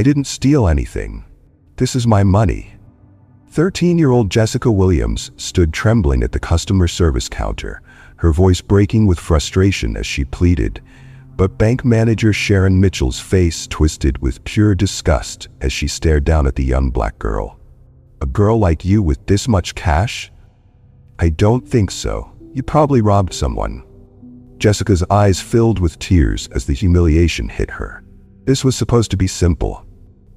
I didn't steal anything. This is my money." 13-year-old Jessica Williams stood trembling at the customer service counter, her voice breaking with frustration as she pleaded. But bank manager Sharon Mitchell's face twisted with pure disgust as she stared down at the young black girl. "A girl like you with this much cash? I don't think so. You probably robbed someone." Jessica's eyes filled with tears as the humiliation hit her. This was supposed to be simple.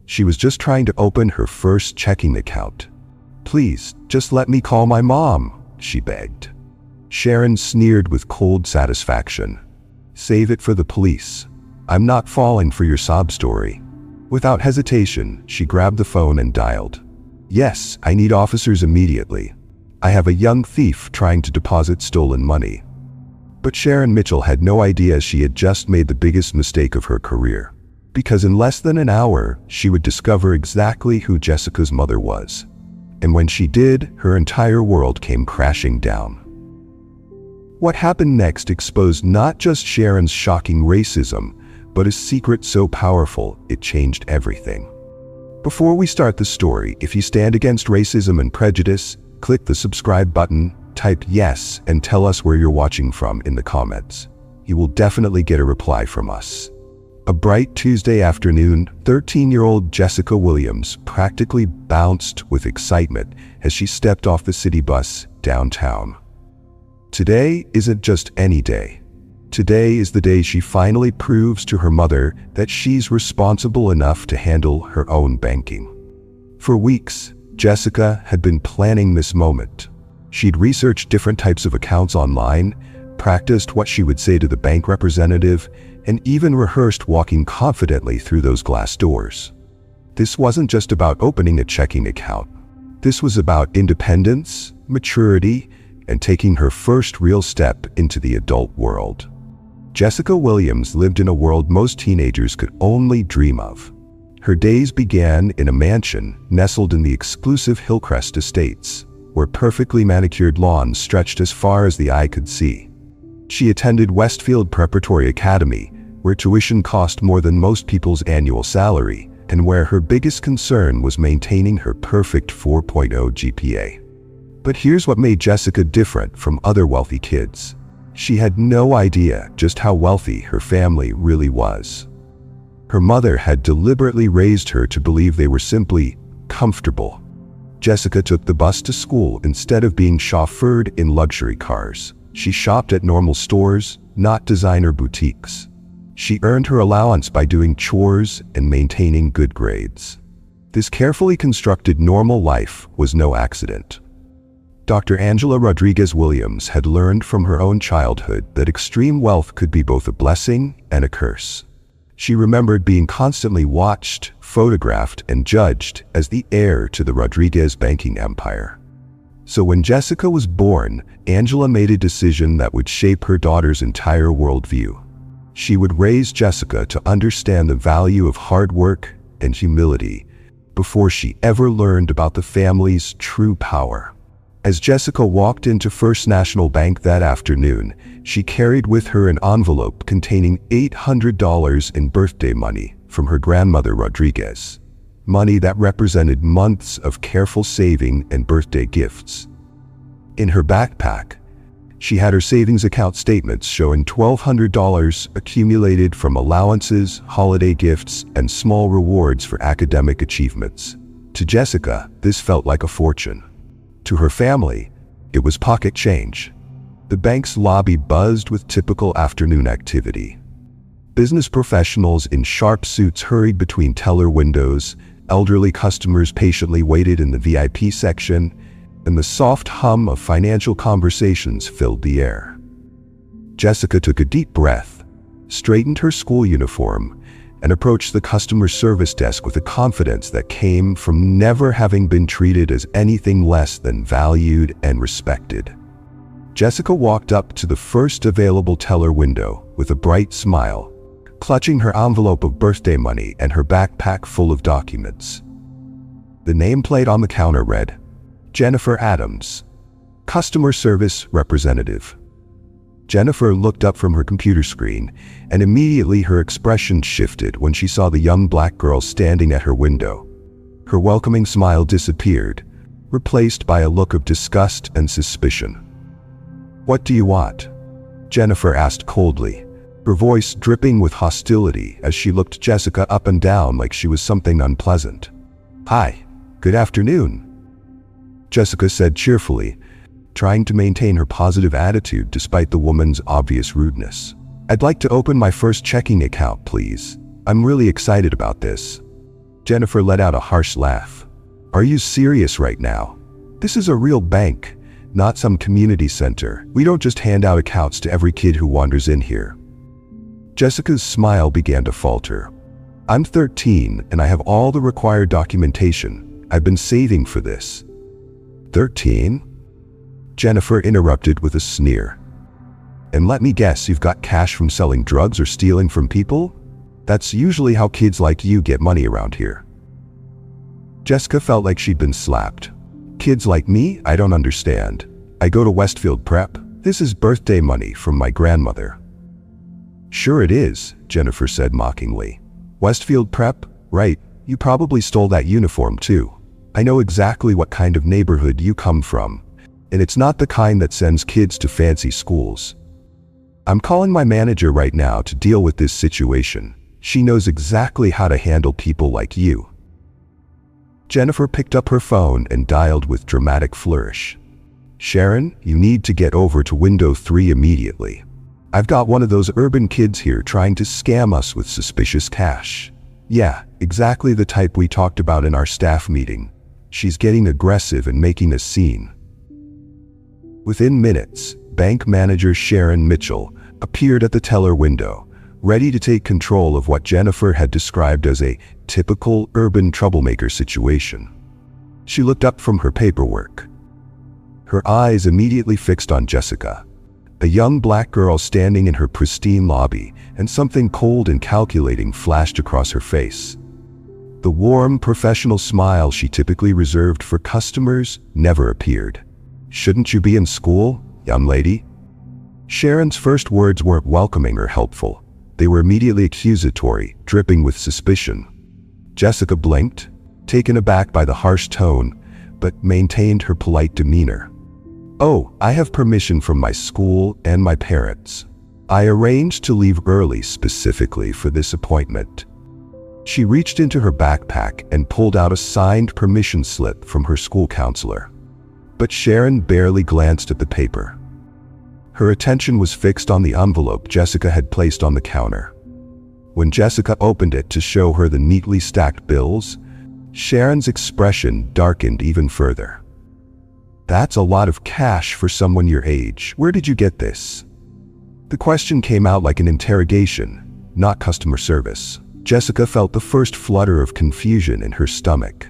She was just trying to open her first checking account. "Please, just let me call my mom," she begged. Sharon sneered with cold satisfaction. "Save it for the police. I'm not falling for your sob story." Without hesitation, she grabbed the phone and dialed. "Yes, I need officers immediately. I have a young thief trying to deposit stolen money." But Sharon Mitchell had no idea she had just made the biggest mistake of her career. Because in less than an hour, she would discover exactly who Jessica's mother was. And when she did, her entire world came crashing down. What happened next exposed not just Sharon's shocking racism, but a secret so powerful it changed everything. Before we start the story, if you stand against racism and prejudice, click the subscribe button, type yes, and tell us where you're watching from in the comments. You will definitely get a reply from us. A bright Tuesday afternoon, 13-year-old Jessica Williams practically bounced with excitement as she stepped off the city bus downtown. Today isn't just any day. Today is the day she finally proves to her mother that she's responsible enough to handle her own banking. For weeks, Jessica had been planning this moment. She'd researched different types of accounts online, practiced what she would say to the bank representative, and even rehearsed walking confidently through those glass doors. This wasn't just about opening a checking account. This was about independence, maturity, and taking her first real step into the adult world. Jessica Williams lived in a world most teenagers could only dream of. Her days began in a mansion nestled in the exclusive Hillcrest Estates, where perfectly manicured lawns stretched as far as the eye could see. She attended Westfield Preparatory Academy, where tuition cost more than most people's annual salary, and where her biggest concern was maintaining her perfect 4.0 GPA. But here's what made Jessica different from other wealthy kids. She had no idea just how wealthy her family really was. Her mother had deliberately raised her to believe they were simply comfortable. Jessica took the bus to school instead of being chauffeured in luxury cars. She shopped at normal stores, not designer boutiques. She earned her allowance by doing chores and maintaining good grades. This carefully constructed normal life was no accident. Dr. Angela Rodriguez Williams had learned from her own childhood that extreme wealth could be both a blessing and a curse. She remembered being constantly watched, photographed, and judged as the heir to the Rodriguez banking empire. So when Jessica was born, Angela made a decision that would shape her daughter's entire worldview. She would raise Jessica to understand the value of hard work and humility before she ever learned about the family's true power. As Jessica walked into First National Bank that afternoon, she carried with her an envelope containing $800 in birthday money from her grandmother Rodriguez. Money that represented months of careful saving and birthday gifts. In her backpack, she had her savings account statements showing $1,200 accumulated from allowances, holiday gifts, and small rewards for academic achievements. To Jessica, this felt like a fortune. To her family, it was pocket change. The bank's lobby buzzed with typical afternoon activity. Business professionals in sharp suits hurried between teller windows, elderly customers patiently waited in the VIP section, and the soft hum of financial conversations filled the air. Jessica took a deep breath, straightened her school uniform, and approached the customer service desk with a confidence that came from never having been treated as anything less than valued and respected. Jessica walked up to the first available teller window with a bright smile, clutching her envelope of birthday money and her backpack full of documents. The nameplate on the counter read, "Jennifer Adams, Customer Service Representative." Jennifer looked up from her computer screen, and immediately her expression shifted when she saw the young black girl standing at her window. Her welcoming smile disappeared, replaced by a look of disgust and suspicion. "What do you want?" Jennifer asked coldly, her voice dripping with hostility as she looked Jessica up and down like she was something unpleasant. "Hi, good afternoon," Jessica said cheerfully, trying to maintain her positive attitude despite the woman's obvious rudeness. "I'd like to open my first checking account, please. I'm really excited about this." Jennifer let out a harsh laugh. "Are you serious right now? This is a real bank, not some community center. We don't just hand out accounts to every kid who wanders in here." Jessica's smile began to falter. "I'm 13 and I have all the required documentation. I've been saving for this." 13? Jennifer interrupted with a sneer. "And let me guess, you've got cash from selling drugs or stealing from people? That's usually how kids like you get money around here." Jessica felt like she'd been slapped. "Kids like me? I don't understand. I go to Westfield Prep. This is birthday money from my grandmother." "Sure it is," Jennifer said mockingly. "Westfield Prep? Right, you probably stole that uniform too. I know exactly what kind of neighborhood you come from. And it's not the kind that sends kids to fancy schools. I'm calling my manager right now to deal with this situation. She knows exactly how to handle people like you." Jennifer picked up her phone and dialed with dramatic flourish. "Sharon, you need to get over to window 3 immediately. I've got one of those urban kids here trying to scam us with suspicious cash. Yeah, exactly the type we talked about in our staff meeting. She's getting aggressive and making a scene." Within minutes, bank manager Sharon Mitchell appeared at the teller window, ready to take control of what Jennifer had described as a typical urban troublemaker situation. She looked up from her paperwork. Her eyes immediately fixed on Jessica, a young black girl standing in her pristine lobby, and something cold and calculating flashed across her face. The warm, professional smile she typically reserved for customers never appeared. "Shouldn't you be in school, young lady?" Sharon's first words weren't welcoming or helpful. They were immediately accusatory, dripping with suspicion. Jessica blinked, taken aback by the harsh tone, but maintained her polite demeanor. "Oh, I have permission from my school and my parents. I arranged to leave early specifically for this appointment." She reached into her backpack and pulled out a signed permission slip from her school counselor. But Sharon barely glanced at the paper. Her attention was fixed on the envelope Jessica had placed on the counter. When Jessica opened it to show her the neatly stacked bills, Sharon's expression darkened even further. "That's a lot of cash for someone your age. Where did you get this?" The question came out like an interrogation, not customer service. Jessica felt the first flutter of confusion in her stomach.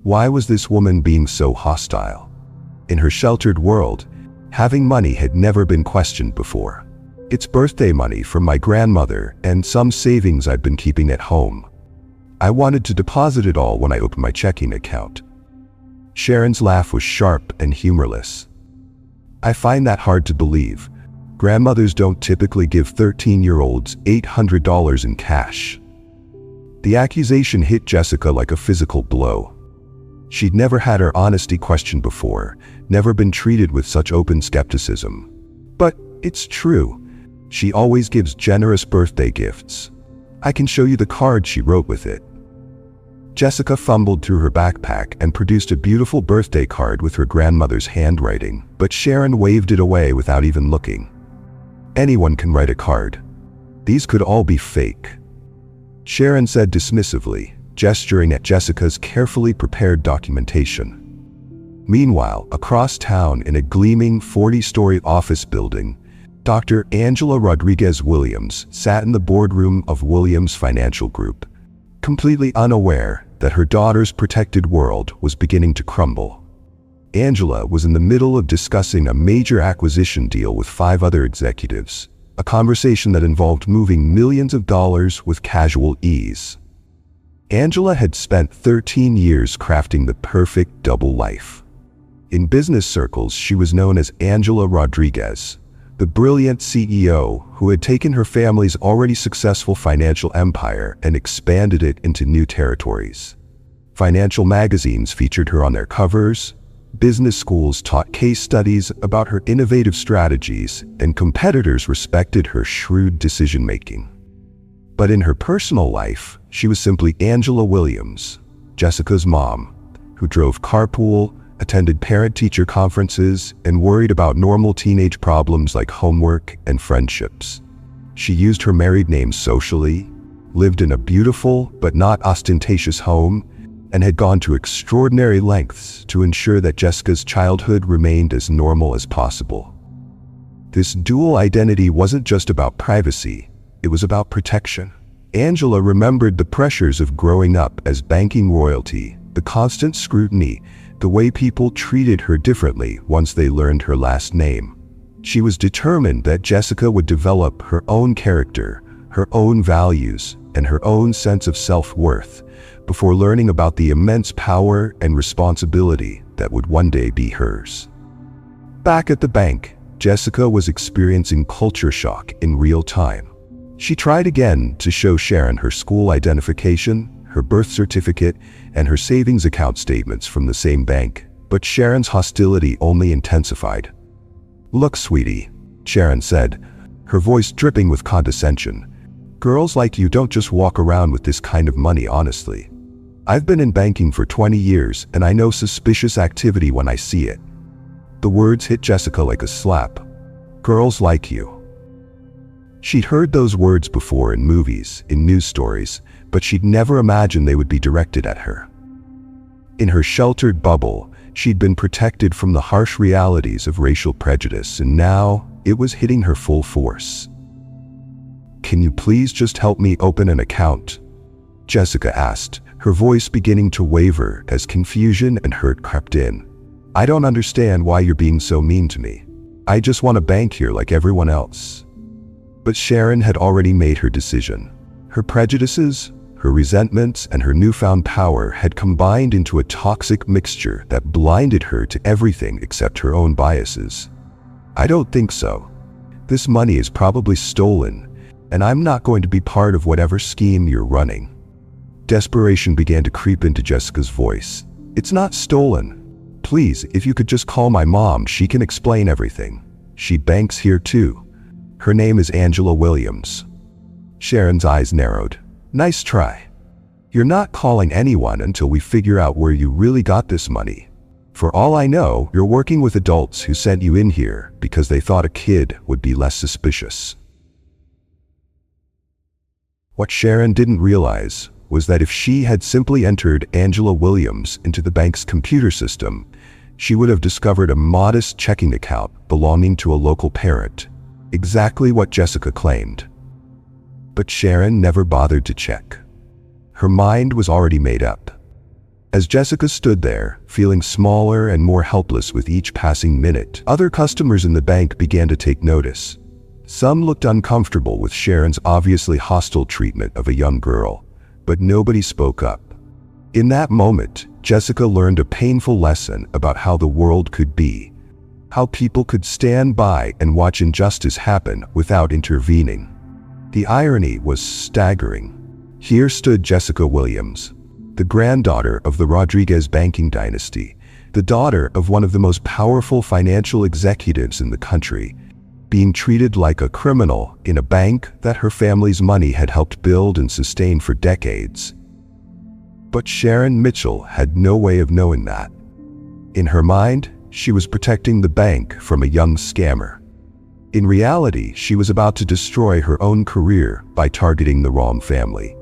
Why was this woman being so hostile? In her sheltered world, having money had never been questioned before. "It's birthday money from my grandmother and some savings I've been keeping at home. I wanted to deposit it all when I opened my checking account." Sharon's laugh was sharp and humorless. "I find that hard to believe. Grandmothers don't typically give 13-year-olds $800 in cash." The accusation hit Jessica like a physical blow. She'd never had her honesty questioned before, never been treated with such open skepticism. "But it's true. She always gives generous birthday gifts. I can show you the card she wrote with it." Jessica fumbled through her backpack and produced a beautiful birthday card with her grandmother's handwriting, but Sharon waved it away without even looking. "Anyone can write a card. These could all be fake," Sharon said dismissively, gesturing at Jessica's carefully prepared documentation. Meanwhile, across town in a gleaming 40-story office building, Dr. Angela Rodriguez Williams sat in the boardroom of Williams Financial Group, completely unaware that her daughter's protected world was beginning to crumble. Angela was in the middle of discussing a major acquisition deal with 5 other executives, a conversation that involved moving millions of dollars with casual ease. Angela had spent 13 years crafting the perfect double life. In business circles, she was known as Angela Rodriguez, the brilliant CEO who had taken her family's already successful financial empire and expanded it into new territories. Financial magazines featured her on their covers, business schools taught case studies about her innovative strategies, and competitors respected her shrewd decision-making. But in her personal life, she was simply Angela Williams, Jessica's mom, who drove carpool, attended parent-teacher conferences, and worried about normal teenage problems like homework and friendships. She used her married name socially, lived in a beautiful but not ostentatious home, and had gone to extraordinary lengths to ensure that Jessica's childhood remained as normal as possible. This dual identity wasn't just about privacy, it was about protection. Angela remembered the pressures of growing up as banking royalty, the constant scrutiny, the way people treated her differently once they learned her last name. She was determined that Jessica would develop her own character, her own values, and her own sense of self-worth before learning about the immense power and responsibility that would one day be hers. Back at the bank, Jessica was experiencing culture shock in real time. She tried again to show Sharon her school identification, her birth certificate, and her savings account statements from the same bank, but Sharon's hostility only intensified. "Look, sweetie," Sharon said, her voice dripping with condescension. "Girls like you don't just walk around with this kind of money honestly. I've been in banking for 20 years and I know suspicious activity when I see it." The words hit Jessica like a slap. Girls like you. She'd heard those words before in movies, in news stories, but she'd never imagined they would be directed at her. In her sheltered bubble, she'd been protected from the harsh realities of racial prejudice, and now it was hitting her full force. "Can you please just help me open an account?" Jessica asked, her voice beginning to waver as confusion and hurt crept in. "I don't understand why you're being so mean to me. I just want to bank here like everyone else." But Sharon had already made her decision. Her prejudices, her resentments, and her newfound power had combined into a toxic mixture that blinded her to everything except her own biases. "I don't think so. This money is probably stolen, and I'm not going to be part of whatever scheme you're running." Desperation began to creep into Jessica's voice. "It's not stolen. Please, if you could just call my mom, she can explain everything. She banks here too. Her name is Angela Williams." Sharon's eyes narrowed. "Nice try. You're not calling anyone until we figure out where you really got this money. For all I know, you're working with adults who sent you in here because they thought a kid would be less suspicious." What Sharon didn't realize was that if she had simply entered Angela Williams into the bank's computer system, she would have discovered a modest checking account belonging to a local parent, exactly what Jessica claimed. But Sharon never bothered to check. Her mind was already made up. As Jessica stood there, feeling smaller and more helpless with each passing minute, other customers in the bank began to take notice. Some looked uncomfortable with Sharon's obviously hostile treatment of a young girl, but nobody spoke up. In that moment, Jessica learned a painful lesson about how the world could be, how people could stand by and watch injustice happen without intervening. The irony was staggering. Here stood Jessica Williams, the granddaughter of the Rodriguez banking dynasty, the daughter of one of the most powerful financial executives in the country, being treated like a criminal in a bank that her family's money had helped build and sustain for decades. But Sharon Mitchell had no way of knowing that. In her mind, she was protecting the bank from a young scammer. In reality, she was about to destroy her own career by targeting the wrong family.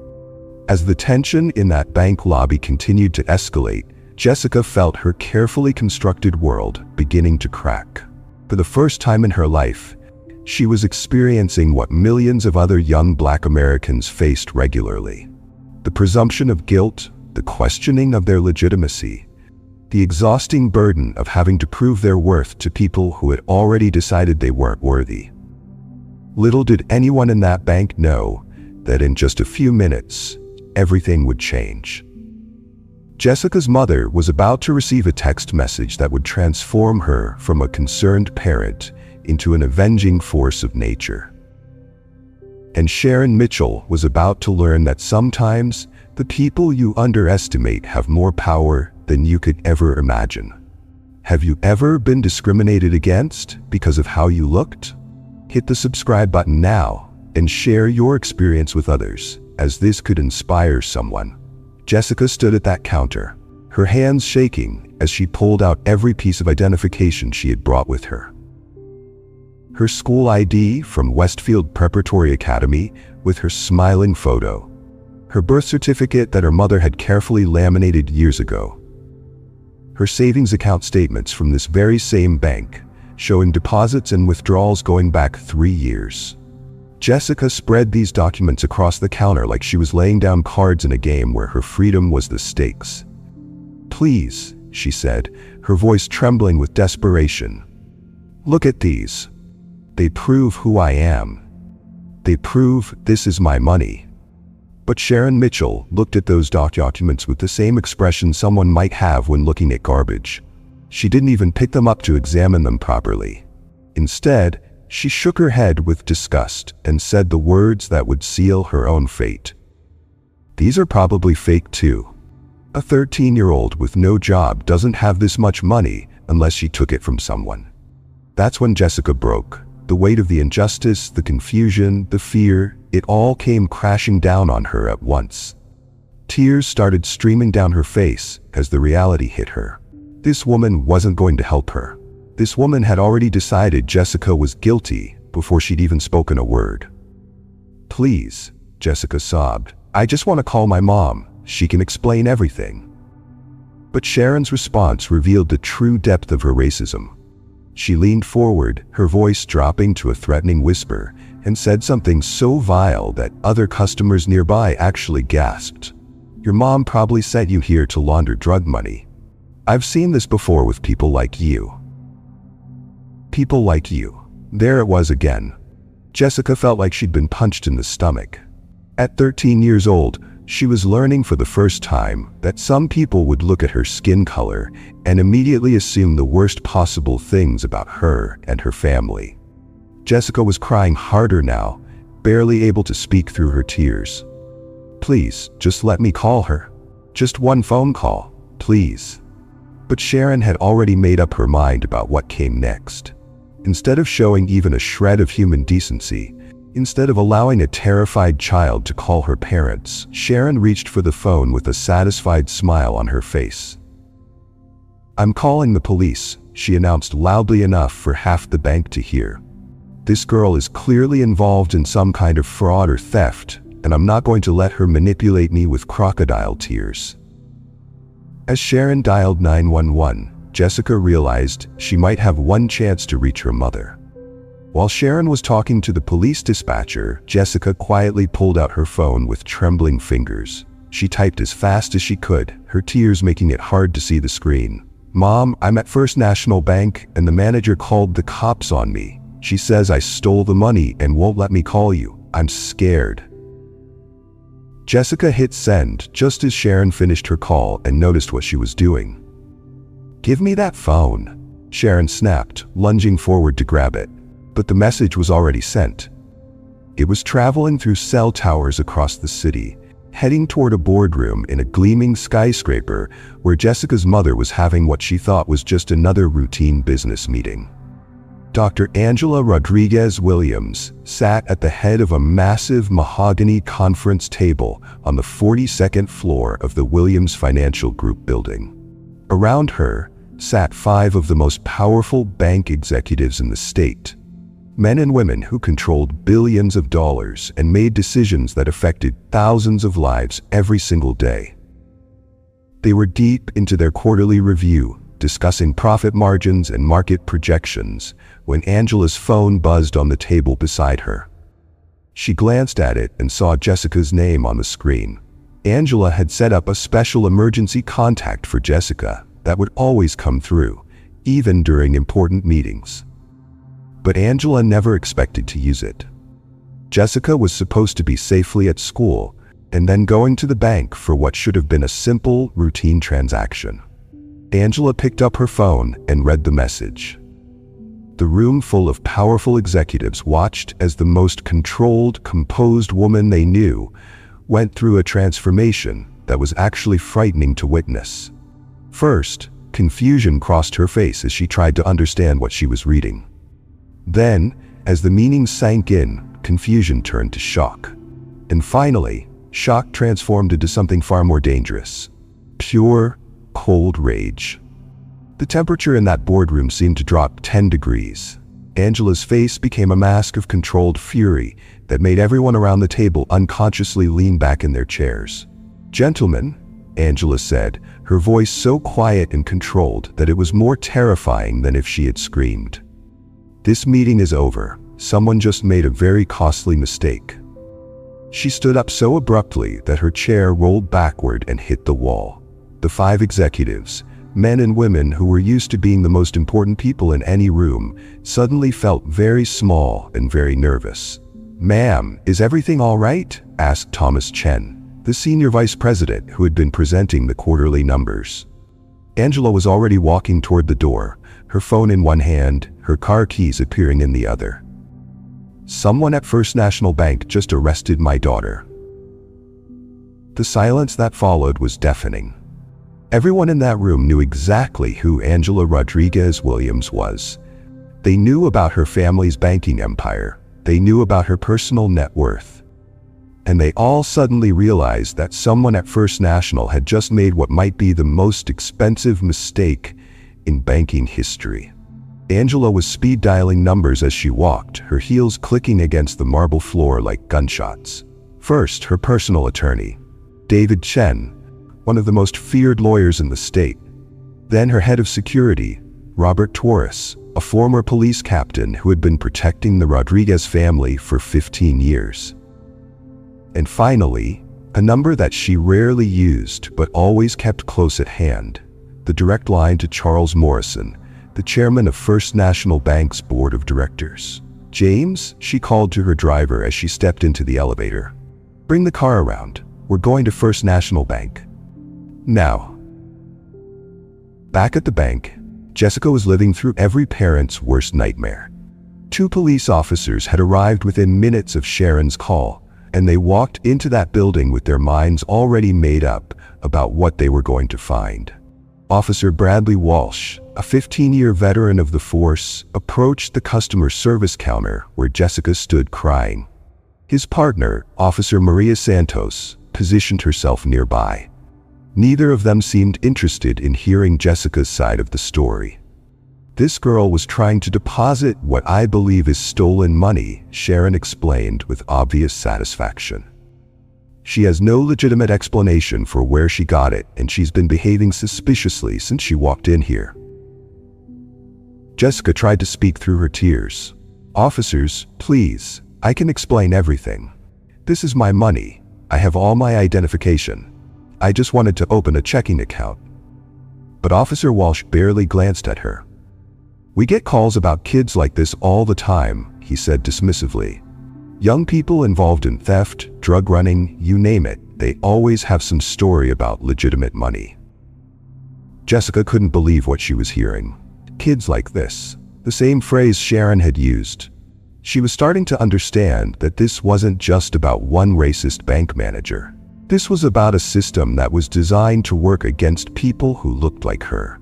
As the tension in that bank lobby continued to escalate, Jessica felt her carefully constructed world beginning to crack. For the first time in her life, she was experiencing what millions of other young Black Americans faced regularly: the presumption of guilt, the questioning of their legitimacy, the exhausting burden of having to prove their worth to people who had already decided they weren't worthy. Little did anyone in that bank know that in just a few minutes, everything would change. Jessica's mother was about to receive a text message that would transform her from a concerned parent into an avenging force of nature. And Sharon Mitchell was about to learn that sometimes the people you underestimate have more power than you could ever imagine. Have you ever been discriminated against because of how you looked? Hit the subscribe button now and share your experience with others, as this could inspire someone. Jessica stood at that counter, her hands shaking as she pulled out every piece of identification she had brought with her. Her school ID from Westfield Preparatory Academy with her smiling photo, her birth certificate that her mother had carefully laminated years ago, her savings account statements from this very same bank, showing deposits and withdrawals going back 3 years. Jessica spread these documents across the counter like she was laying down cards in a game where her freedom was the stakes. "Please," she said, her voice trembling with desperation. "Look at these. They prove who I am. They prove this is my money." But Sharon Mitchell looked at those documents with the same expression someone might have when looking at garbage. She didn't even pick them up to examine them properly. Instead, she shook her head with disgust and said the words that would seal her own fate. "These are probably fake too. A 13-year-old with no job doesn't have this much money unless she took it from someone." That's when Jessica broke. The weight of the injustice, the confusion, the fear, it all came crashing down on her at once. Tears started streaming down her face as the reality hit her. This woman wasn't going to help her. This woman had already decided Jessica was guilty before she'd even spoken a word. "Please," Jessica sobbed. "I just want to call my mom. She can explain everything." But Sharon's response revealed the true depth of her racism. She leaned forward, her voice dropping to a threatening whisper, and said something so vile that other customers nearby actually gasped. "Your mom probably sent you here to launder drug money. I've seen this before with people like you." People like you. There it was again. Jessica felt like she'd been punched in the stomach. At 13 years old, she was learning for the first time that some people would look at her skin color and immediately assume the worst possible things about her and her family. Jessica was crying harder now, barely able to speak through her tears. "Please, just let me call her. Just one phone call, please." But Sharon had already made up her mind about what came next. Instead of showing even a shred of human decency, instead of allowing a terrified child to call her parents, Sharon reached for the phone with a satisfied smile on her face. "I'm calling the police," she announced loudly enough for half the bank to hear. "This girl is clearly involved in some kind of fraud or theft, and I'm not going to let her manipulate me with crocodile tears." As Sharon dialed 911, Jessica realized she might have one chance to reach her mother. While Sharon was talking to the police dispatcher, Jessica quietly pulled out her phone with trembling fingers. She typed as fast as she could, her tears making it hard to see the screen. "Mom, I'm at First National Bank and the manager called the cops on me. She says I stole the money and won't let me call you. I'm scared." Jessica hit send just as Sharon finished her call and noticed what she was doing. "Give me that phone," Sharon snapped, lunging forward to grab it. But the message was already sent. It was traveling through cell towers across the city, heading toward a boardroom in a gleaming skyscraper where Jessica's mother was having what she thought was just another routine business meeting. Dr. Angela Rodriguez Williams sat at the head of a massive mahogany conference table on the 42nd floor of the Williams Financial Group building. Around her sat 5 of the most powerful bank executives in the state. Men and women who controlled billions of dollars and made decisions that affected thousands of lives every single day. They were deep into their quarterly review, discussing profit margins and market projections, when Angela's phone buzzed on the table beside her. She glanced at it and saw Jessica's name on the screen. Angela had set up a special emergency contact for Jessica that would always come through, even during important meetings. But Angela never expected to use it. Jessica was supposed to be safely at school and then going to the bank for what should have been a simple, routine transaction. Angela picked up her phone and read the message. The room full of powerful executives watched as the most controlled, composed woman they knew went through a transformation that was actually frightening to witness. First, confusion crossed her face as she tried to understand what she was reading. Then, as the meaning sank in, confusion turned to shock. And finally, shock transformed into something far more dangerous. Pure, cold rage. The temperature in that boardroom seemed to drop 10 degrees. Angela's face became a mask of controlled fury that made everyone around the table unconsciously lean back in their chairs. "Gentlemen," Angela said, her voice so quiet and controlled that it was more terrifying than if she had screamed. "This meeting is over. Someone just made a very costly mistake." She stood up so abruptly that her chair rolled backward and hit the wall. The 5 executives, men and women who were used to being the most important people in any room, suddenly felt very small and very nervous. "Ma'am, is everything all right?" asked Thomas Chen, the senior vice president who had been presenting the quarterly numbers. Angela was already walking toward the door, her phone in one hand, her car keys appearing in the other. "Someone at First National Bank just arrested my daughter." The silence that followed was deafening. Everyone in that room knew exactly who Angela Rodriguez Williams was. They knew about her family's banking empire. They knew about her personal net worth. And they all suddenly realized that someone at First National had just made what might be the most expensive mistake in banking history. Angela was speed dialing numbers as she walked, her heels clicking against the marble floor like gunshots. First, her personal attorney, David Chen, one of the most feared lawyers in the state. Then her head of security, Robert Torres, a former police captain who had been protecting the Rodriguez family for 15 years. And finally, a number that she rarely used but always kept close at hand, the direct line to Charles Morrison, the chairman of First National Bank's board of directors. "James," she called to her driver as she stepped into the elevator. "Bring the car around. We're going to First National Bank." Now, back at the bank, Jessica was living through every parent's worst nightmare. 2 police officers had arrived within minutes of Sharon's call, and they walked into that building with their minds already made up about what they were going to find. Officer Bradley Walsh, a 15-year veteran of the force, approached the customer service counter where Jessica stood crying. His partner, Officer Maria Santos, positioned herself nearby. Neither of them seemed interested in hearing Jessica's side of the story. "This girl was trying to deposit what I believe is stolen money," Sharon explained with obvious satisfaction. "She has no legitimate explanation for where she got it, and she's been behaving suspiciously since she walked in here." Jessica tried to speak through her tears. "Officers, please, I can explain everything. This is my money. I have all my identification. I just wanted to open a checking account." But Officer Walsh barely glanced at her. "We get calls about kids like this all the time," he said dismissively. "Young people involved in theft, drug running, you name it, they always have some story about legitimate money." Jessica couldn't believe what she was hearing. Kids like this. The same phrase Sharon had used. She was starting to understand that this wasn't just about one racist bank manager. This was about a system that was designed to work against people who looked like her.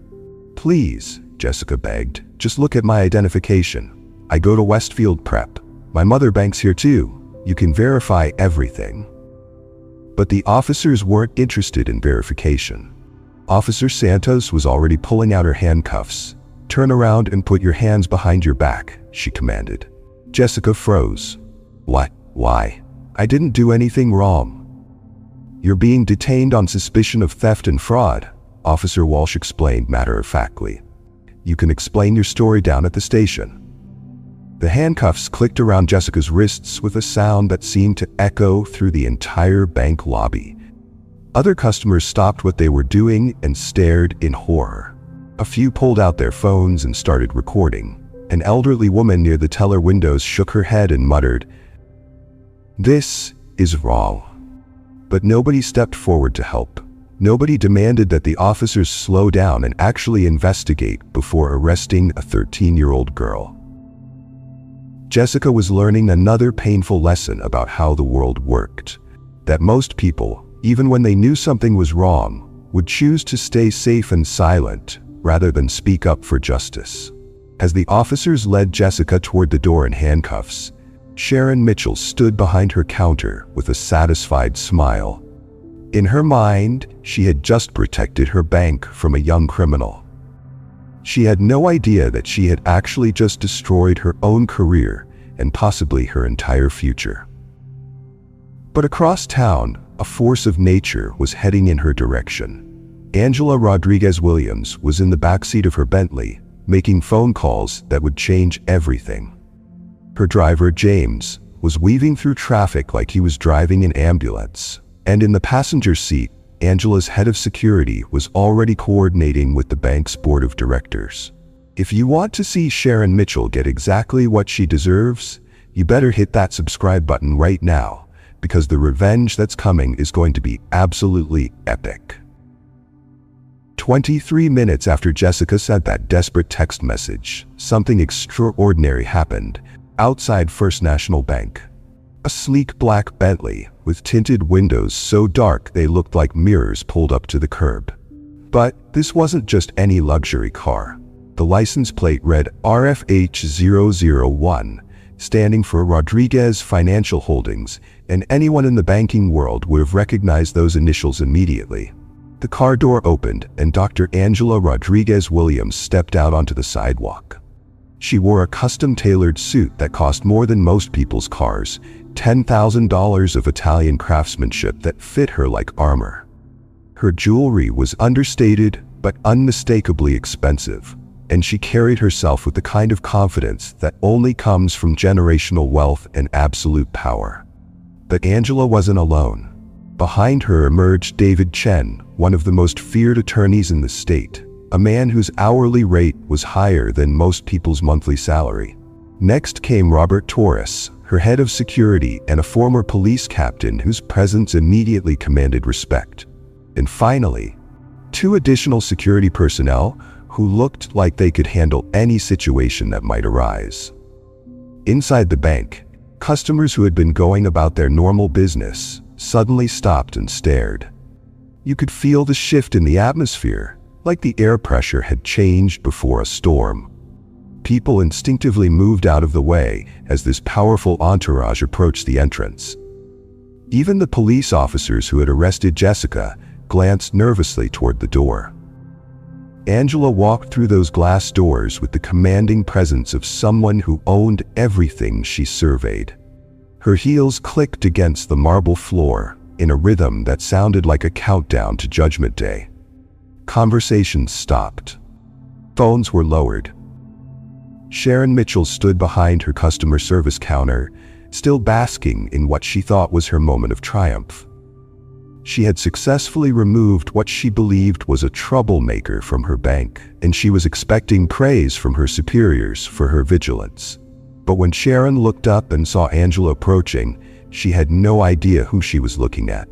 "Please," Jessica begged, "just look at my identification. I go to Westfield Prep. My mother banks here too. You can verify everything." But the officers weren't interested in verification. Officer Santos was already pulling out her handcuffs. "Turn around and put your hands behind your back," she commanded. Jessica froze. "What? Why? I didn't do anything wrong." "You're being detained on suspicion of theft and fraud," Officer Walsh explained matter-of-factly. "You can explain your story down at the station." The handcuffs clicked around Jessica's wrists with a sound that seemed to echo through the entire bank lobby. Other customers stopped what they were doing and stared in horror. A few pulled out their phones and started recording. An elderly woman near the teller windows shook her head and muttered, "This is wrong." But nobody stepped forward to help. Nobody demanded that the officers slow down and actually investigate before arresting a 13-year-old girl. Jessica was learning another painful lesson about how the world worked. That most people, even when they knew something was wrong, would choose to stay safe and silent rather than speak up for justice. As the officers led Jessica toward the door in handcuffs, Sharon Mitchell stood behind her counter with a satisfied smile. In her mind, she had just protected her bank from a young criminal. She had no idea that she had actually just destroyed her own career and possibly her entire future. But across town, a force of nature was heading in her direction. Angela Rodriguez Williams was in the backseat of her Bentley, making phone calls that would change everything. Her driver, James, was weaving through traffic like he was driving an ambulance. And in the passenger seat, Angela's head of security was already coordinating with the bank's board of directors. If you want to see Sharon Mitchell get exactly what she deserves, you better hit that subscribe button right now, because the revenge that's coming is going to be absolutely epic. 23 minutes after Jessica sent that desperate text message, something extraordinary happened outside First National Bank. A sleek black Bentley with tinted windows so dark they looked like mirrors pulled up to the curb. But this wasn't just any luxury car. The license plate read RFH001, standing for Rodriguez Financial Holdings, and anyone in the banking world would have recognized those initials immediately. The car door opened and Dr. Angela Rodriguez Williams stepped out onto the sidewalk. She wore a custom-tailored suit that cost more than most people's cars, $10,000 of Italian craftsmanship that fit her like armor. Her jewelry was understated but unmistakably expensive, and she carried herself with the kind of confidence that only comes from generational wealth and absolute power. But Angela wasn't alone. Behind her emerged David Chen, one of the most feared attorneys in the state, a man whose hourly rate was higher than most people's monthly salary. Next came Robert Torres, her head of security and a former police captain whose presence immediately commanded respect. And finally, two additional security personnel who looked like they could handle any situation that might arise. Inside the bank, customers who had been going about their normal business suddenly stopped and stared. You could feel the shift in the atmosphere, like the air pressure had changed before a storm. People instinctively moved out of the way as this powerful entourage approached the entrance. Even the police officers who had arrested Jessica glanced nervously toward the door. Angela walked through those glass doors with the commanding presence of someone who owned everything she surveyed. Her heels clicked against the marble floor in a rhythm that sounded like a countdown to Judgment Day. Conversations stopped. Phones were lowered. Sharon Mitchell stood behind her customer service counter, still basking in what she thought was her moment of triumph. She had successfully removed what she believed was a troublemaker from her bank, and she was expecting praise from her superiors for her vigilance. But when Sharon looked up and saw Angela approaching, she had no idea who she was looking at.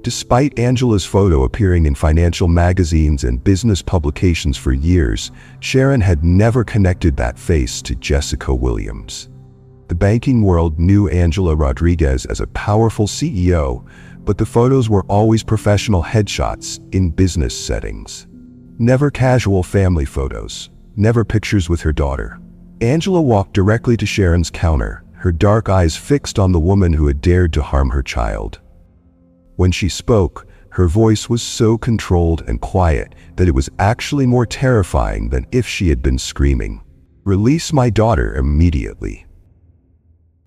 Despite Angela's photo appearing in financial magazines and business publications for years, Sharon had never connected that face to Jessica Williams. The banking world knew Angela Rodriguez as a powerful CEO, but the photos were always professional headshots in business settings. Never casual family photos, never pictures with her daughter. Angela walked directly to Sharon's counter, her dark eyes fixed on the woman who had dared to harm her child. When she spoke, her voice was so controlled and quiet that it was actually more terrifying than if she had been screaming. "Release my daughter immediately."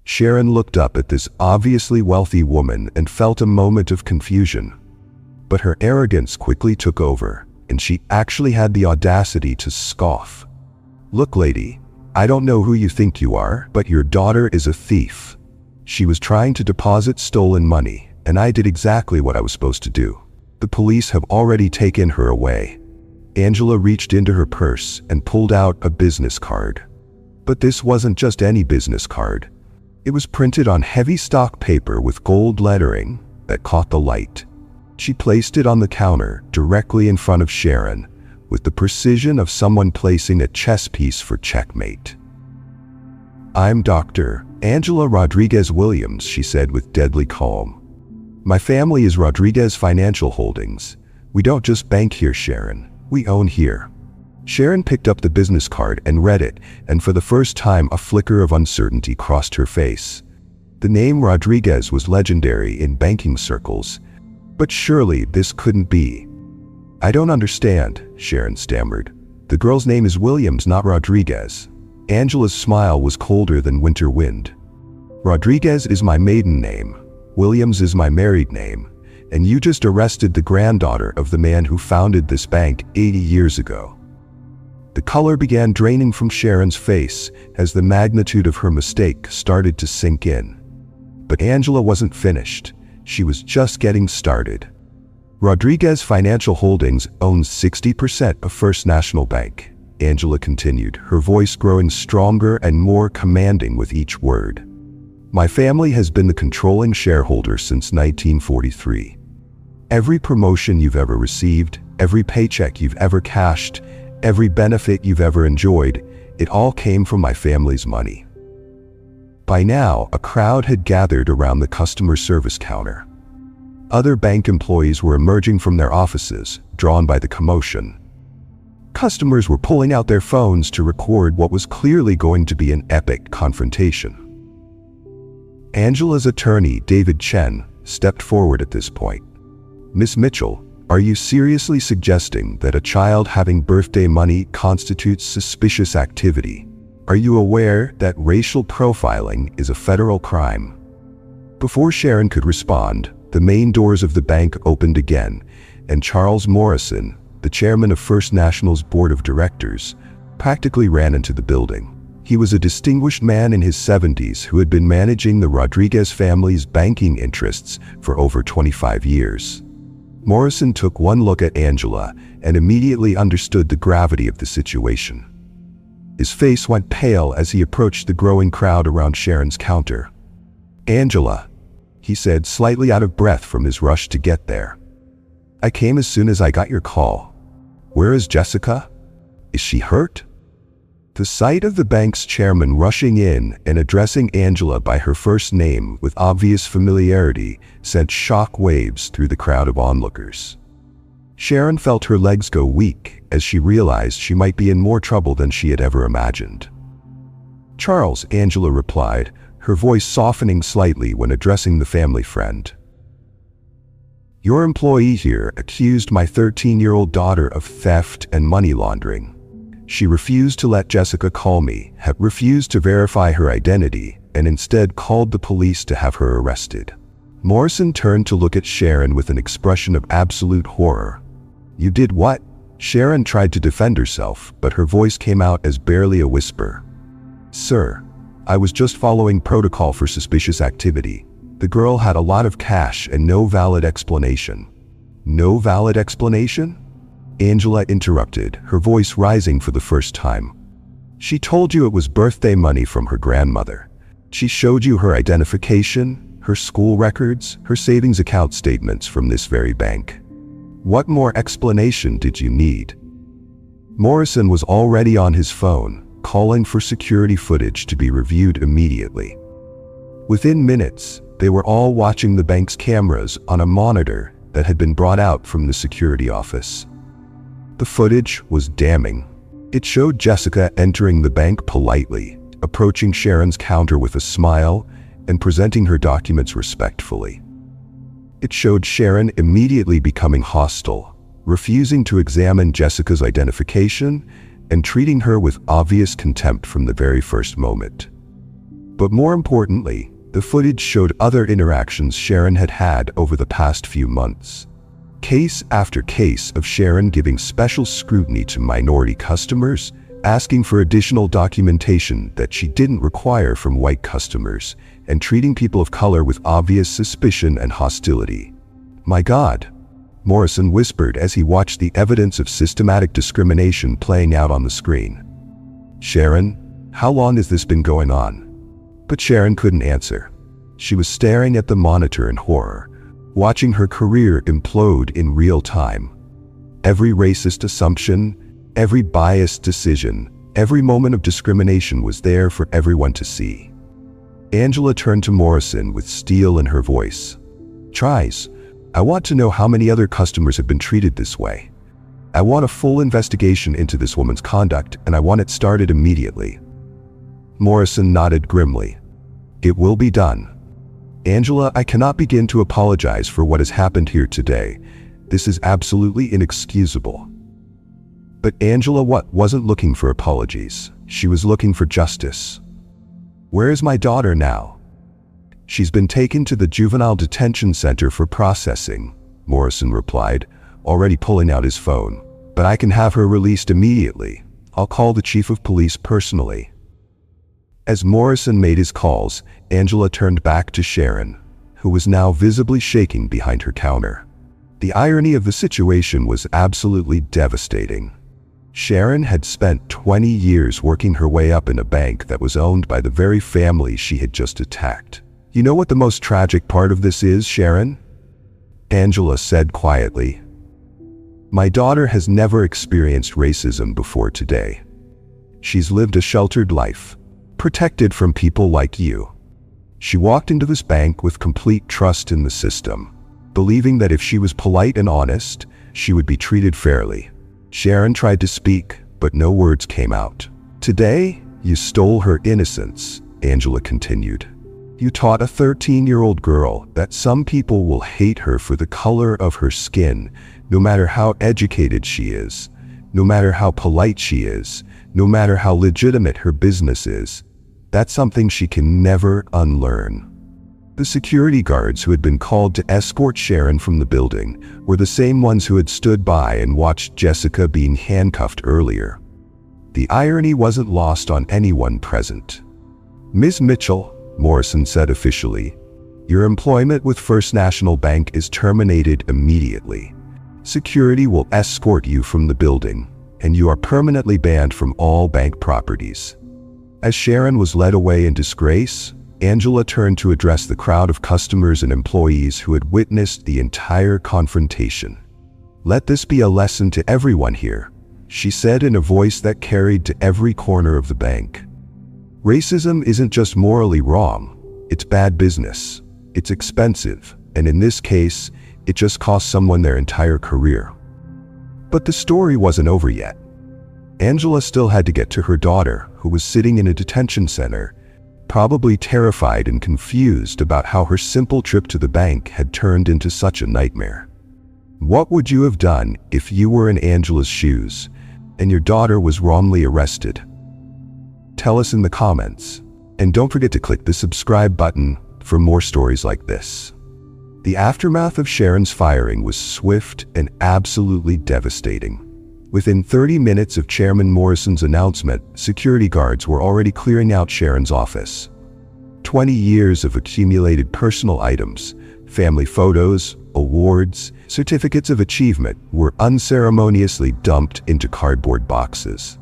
Sharon looked up at this obviously wealthy woman and felt a moment of confusion. But her arrogance quickly took over, and she actually had the audacity to scoff. "Look, lady, I don't know who you think you are, but your daughter is a thief. She was trying to deposit stolen money, and I did exactly what I was supposed to do. The police have already taken her away." Angela reached into her purse and pulled out a business card. But this wasn't just any business card. It was printed on heavy stock paper with gold lettering that caught the light. She placed it on the counter directly in front of Sharon, with the precision of someone placing a chess piece for checkmate. "I'm Dr. Angela Rodriguez Williams," she said with deadly calm. "My family is Rodriguez Financial Holdings. We don't just bank here, Sharon. We own here." Sharon picked up the business card and read it, and for the first time a flicker of uncertainty crossed her face. The name Rodriguez was legendary in banking circles, but surely this couldn't be. "I don't understand," Sharon stammered. "The girl's name is Williams, not Rodriguez." Angela's smile was colder than winter wind. "Rodriguez is my maiden name. Williams is my married name. And you just arrested the granddaughter of the man who founded this bank 80 years ago." The color began draining from Sharon's face as the magnitude of her mistake started to sink in. But Angela wasn't finished. She was just getting started. "Rodriguez Financial Holdings owns 60% of First National Bank," Angela continued, her voice growing stronger and more commanding with each word. "My family has been the controlling shareholder since 1943. Every promotion you've ever received, every paycheck you've ever cashed, every benefit you've ever enjoyed, it all came from my family's money." By now, a crowd had gathered around the customer service counter. Other bank employees were emerging from their offices, drawn by the commotion. Customers were pulling out their phones to record what was clearly going to be an epic confrontation. Angela's attorney, David Chen, stepped forward at this point. "Miss Mitchell, are you seriously suggesting that a child having birthday money constitutes suspicious activity? Are you aware that racial profiling is a federal crime?" Before Sharon could respond, the main doors of the bank opened again, and Charles Morrison, the chairman of First National's board of directors, practically ran into the building. He was a distinguished man in his 70s who had been managing the Rodriguez family's banking interests for over 25 years. Morrison took one look at Angela and immediately understood the gravity of the situation. His face went pale as he approached the growing crowd around Sharon's counter. "Angela," he said, slightly out of breath from his rush to get there. "I came as soon as I got your call. Where is Jessica? Is she hurt?" The sight of the bank's chairman rushing in and addressing Angela by her first name with obvious familiarity sent shock waves through the crowd of onlookers. Sharon felt her legs go weak as she realized she might be in more trouble than she had ever imagined. "Charles," Angela replied, her voice softening slightly when addressing the family friend. "Your employee here accused my 13-year-old daughter of theft and money laundering. She refused to let Jessica call me, refused to verify her identity, and instead called the police to have her arrested." Morrison turned to look at Sharon with an expression of absolute horror. "You did what?" Sharon tried to defend herself, but her voice came out as barely a whisper. "Sir, I was just following protocol for suspicious activity. The girl had a lot of cash and no valid explanation." "No valid explanation?" Angela interrupted, her voice rising for the first time. "She told you it was birthday money from her grandmother. She showed you her identification, her school records, her savings account statements from this very bank. What more explanation did you need?" Morrison was already on his phone, calling for security footage to be reviewed immediately. Within minutes, they were all watching the bank's cameras on a monitor that had been brought out from the security office. The footage was damning. It showed Jessica entering the bank politely, approaching Sharon's counter with a smile, and presenting her documents respectfully. It showed Sharon immediately becoming hostile, refusing to examine Jessica's identification, and treating her with obvious contempt from the very first moment. But more importantly, the footage showed other interactions Sharon had had over the past few months. Case after case of Sharon giving special scrutiny to minority customers, asking for additional documentation that she didn't require from white customers, and treating people of color with obvious suspicion and hostility. "My God," Morrison whispered as he watched the evidence of systematic discrimination playing out on the screen. "Sharon, how long has this been going on?" But Sharon couldn't answer. She was staring at the monitor in horror, watching her career implode in real time. Every racist assumption, every biased decision, Every moment of discrimination was there for everyone to see. Angela turned to Morrison with steel in her voice. "Tries, I want to know how many other customers have been treated this way. I want a full investigation into this woman's conduct, and I want it started immediately." Morrison nodded grimly. "It will be done. Angela, I cannot begin to apologize for what has happened here today. This is absolutely inexcusable." But Angela wasn't looking for apologies. She was looking for justice. "Where is my daughter now?" "She's been taken to the juvenile detention center for processing," Morrison replied, already pulling out his phone. "But I can have her released immediately. I'll call the chief of police personally." As Morrison made his calls, Angela turned back to Sharon, who was now visibly shaking behind her counter. The irony of the situation was absolutely devastating. Sharon had spent 20 years working her way up in a bank that was owned by the very family she had just attacked. "You know what the most tragic part of this is, Sharon?" Angela said quietly. "My daughter has never experienced racism before today. She's lived a sheltered life, protected from people like you. She walked into this bank with complete trust in the system, believing that if she was polite and honest, she would be treated fairly." Sharon tried to speak, but no words came out. "Today, you stole her innocence," Angela continued. "You taught a 13-year-old girl that some people will hate her for the color of her skin, no matter how educated she is, no matter how polite she is, no matter how legitimate her business is. That's something she can never unlearn." The security guards who had been called to escort Sharon from the building were the same ones who had stood by and watched Jessica being handcuffed earlier. The irony wasn't lost on anyone present. "Ms. Mitchell," Morrison said officially, "your employment with First National Bank is terminated immediately. Security will escort you from the building, and you are permanently banned from all bank properties." As Sharon was led away in disgrace, Angela turned to address the crowd of customers and employees who had witnessed the entire confrontation. "Let this be a lesson to everyone here," she said in a voice that carried to every corner of the bank. "Racism isn't just morally wrong, it's bad business, it's expensive, and in this case, it just cost someone their entire career." But the story wasn't over yet. Angela still had to get to her daughter, who was sitting in a detention center, probably terrified and confused about how her simple trip to the bank had turned into such a nightmare. What would you have done if you were in Angela's shoes and your daughter was wrongly arrested? Tell us in the comments, and don't forget to click the subscribe button for more stories like this. The aftermath of Sharon's firing was swift and absolutely devastating. Within 30 minutes of Chairman Morrison's announcement, security guards were already clearing out Sharon's office. 20 years of accumulated personal items, family photos, awards, certificates of achievement were unceremoniously dumped into cardboard boxes.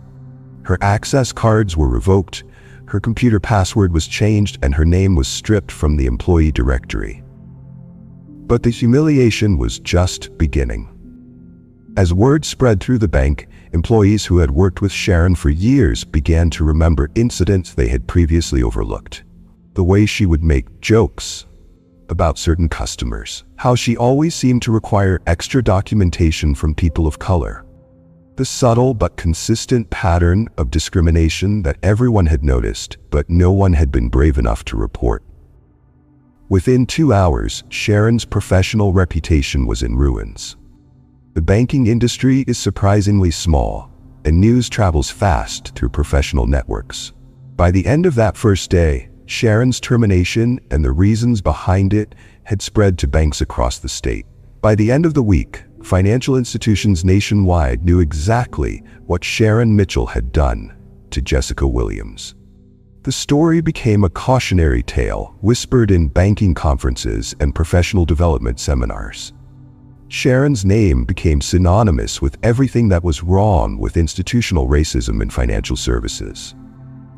Her access cards were revoked, her computer password was changed, and her name was stripped from the employee directory. But the humiliation was just beginning. As word spread through the bank, employees who had worked with Sharon for years began to remember incidents they had previously overlooked. The way she would make jokes about certain customers, how she always seemed to require extra documentation from people of color, the subtle but consistent pattern of discrimination that everyone had noticed, but no one had been brave enough to report. Within 2 hours, Sharon's professional reputation was in ruins. The banking industry is surprisingly small, and news travels fast through professional networks. By the end of that first day, Sharon's termination and the reasons behind it had spread to banks across the state. By the end of the week, financial institutions nationwide knew exactly what Sharon Mitchell had done to Jessica Williams. The story became a cautionary tale whispered in banking conferences and professional development seminars. Sharon's name became synonymous with everything that was wrong with institutional racism in financial services.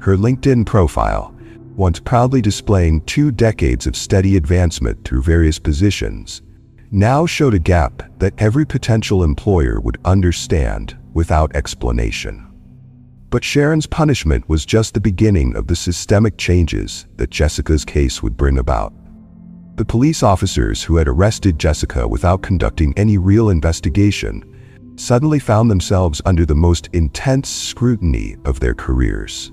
Her LinkedIn profile, once proudly displaying 2 decades of steady advancement through various positions, now showed a gap that every potential employer would understand without explanation. But Sharon's punishment was just the beginning of the systemic changes that Jessica's case would bring about. The police officers who had arrested Jessica without conducting any real investigation suddenly found themselves under the most intense scrutiny of their careers.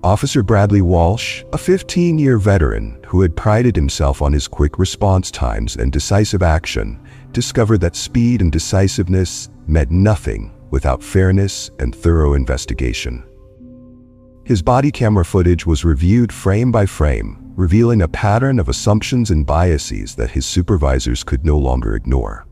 Officer Bradley Walsh, a 15-year veteran who had prided himself on his quick response times and decisive action, discovered that speed and decisiveness meant nothing without fairness and thorough investigation. His body camera footage was reviewed frame by frame, revealing a pattern of assumptions and biases that his supervisors could no longer ignore.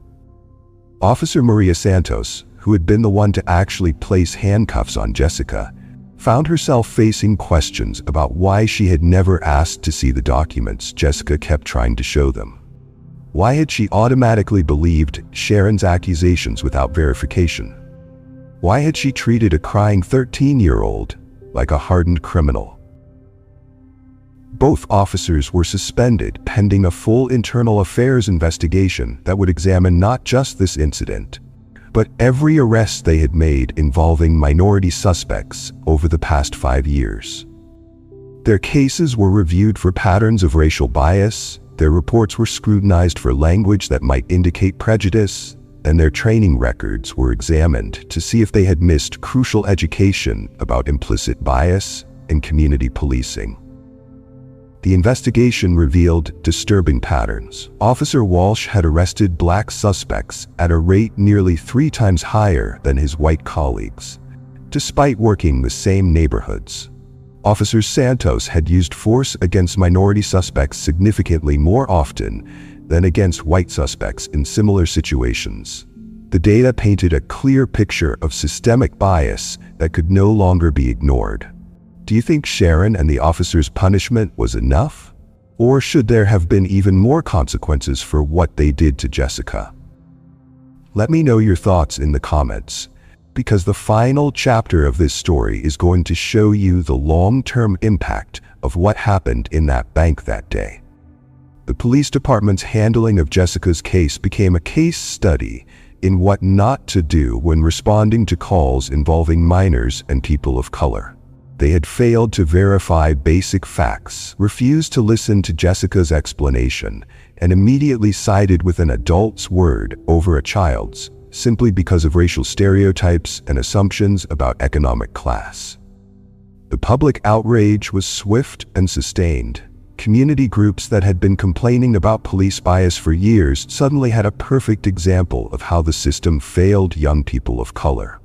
Officer Maria Santos, who had been the one to actually place handcuffs on Jessica, found herself facing questions about why she had never asked to see the documents Jessica kept trying to show them. Why had she automatically believed Sharon's accusations without verification? Why had she treated a crying 13-year-old like a hardened criminal? Both officers were suspended pending a full internal affairs investigation that would examine not just this incident, but every arrest they had made involving minority suspects over the past 5 years. Their cases were reviewed for patterns of racial bias, their reports were scrutinized for language that might indicate prejudice, and their training records were examined to see if they had missed crucial education about implicit bias and community policing. The investigation revealed disturbing patterns. Officer Walsh had arrested black suspects at a rate nearly 3 times higher than his white colleagues, despite working the same neighborhoods. Officer Santos had used force against minority suspects significantly more often than against white suspects in similar situations. The data painted a clear picture of systemic bias that could no longer be ignored. Do you think Sharon and the officer's punishment was enough? Or should there have been even more consequences for what they did to Jessica? Let me know your thoughts in the comments, because the final chapter of this story is going to show you the long-term impact of what happened in that bank that day. The police department's handling of Jessica's case became a case study in what not to do when responding to calls involving minors and people of color. They had failed to verify basic facts, refused to listen to Jessica's explanation, and immediately sided with an adult's word over a child's, simply because of racial stereotypes and assumptions about economic class. The public outrage was swift and sustained. Community groups that had been complaining about police bias for years suddenly had a perfect example of how the system failed young people of color.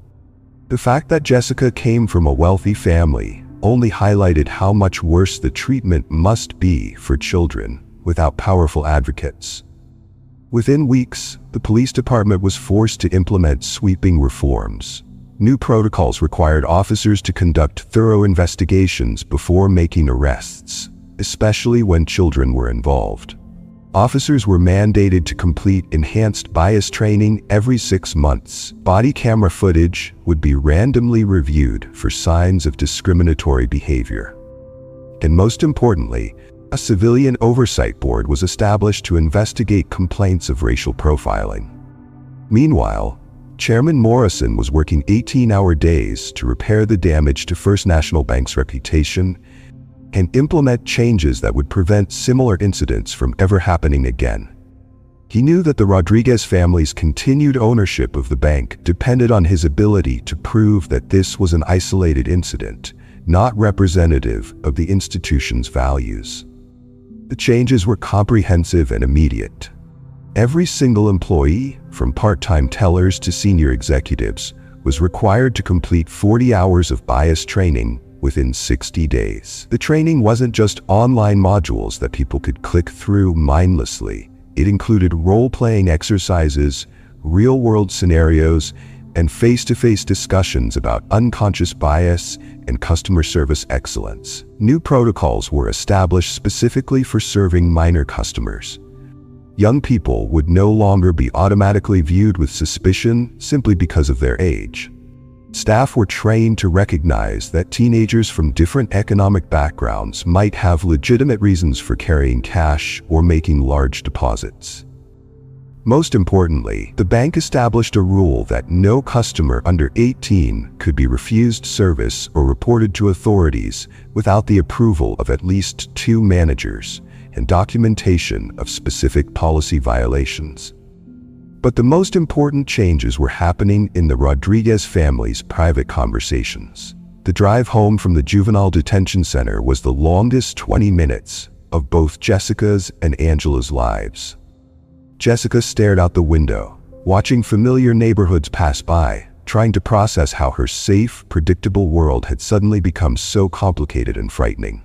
The fact that Jessica came from a wealthy family only highlighted how much worse the treatment must be for children without powerful advocates. Within weeks, the police department was forced to implement sweeping reforms. New protocols required officers to conduct thorough investigations before making arrests, especially when children were involved. Officers were mandated to complete enhanced bias training every 6 months. Body camera footage would be randomly reviewed for signs of discriminatory behavior. And most importantly, a civilian oversight board was established to investigate complaints of racial profiling. Meanwhile, Chairman Morrison was working 18-hour days to repair the damage to First National Bank's reputation and implement changes that would prevent similar incidents from ever happening again. He knew that the Rodriguez family's continued ownership of the bank depended on his ability to prove that this was an isolated incident, not representative of the institution's values. The changes were comprehensive and immediate. Every single employee, from part-time tellers to senior executives, was required to complete 40 hours of bias training within 60 days. The training wasn't just online modules that people could click through mindlessly. It included role-playing exercises, real-world scenarios, and face-to-face discussions about unconscious bias and customer service excellence. New protocols were established specifically for serving minor customers. Young people would no longer be automatically viewed with suspicion simply because of their age. Staff were trained to recognize that teenagers from different economic backgrounds might have legitimate reasons for carrying cash or making large deposits. Most importantly, the bank established a rule that no customer under 18 could be refused service or reported to authorities without the approval of at least 2 managers and documentation of specific policy violations. But the most important changes were happening in the Rodriguez family's private conversations. The drive home from the juvenile detention center was the longest 20 minutes of both Jessica's and Angela's lives. Jessica stared out the window, watching familiar neighborhoods pass by, trying to process how her safe, predictable world had suddenly become so complicated and frightening.